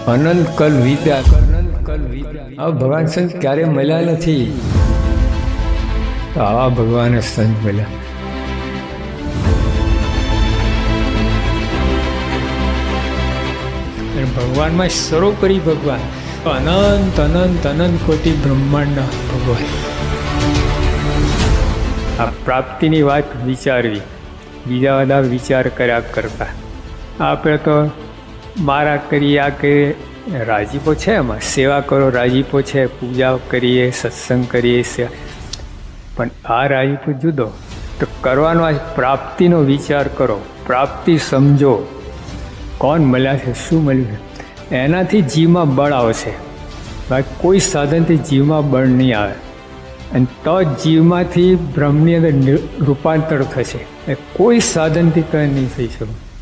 અનંત કલ વીત્યા, આ ભગવાન સંત ક્યારે મળ્યા નથી. આવા ભગવાન સંત મળ્યા. અને ભગવાનમાં સર્વોપરી ભગવાન, અનંત અનંત અનંત કોટી બ્રહ્માંડના ભગવાન. આ પ્રાપ્તિની વાત વિચારવી, બીજા બધા વિચાર કર્યા કરતા. આપણે તો મારા કરીએ, આ કરીએ, રાજીપો છે એમાં, સેવા કરો રાજીપો છે, પૂજા કરીએ, સત્સંગ કરીએ, પણ આ રાજીપો જુદો. તો કરવાનો આ પ્રાપ્તિનો વિચાર કરો, પ્રાપ્તિ સમજો, કોણ મળ્યા છે, શું મળ્યું છે, એનાથી જીવમાં બળ આવશે. બાકી કોઈ સાધનથી જીવમાં બળ નહીં આવે. અને તો જીવમાંથી બ્રહ્મની અંદર રૂપાંતર થશે. કોઈ સાધનથી કંઈ નહીં થઈ શકે.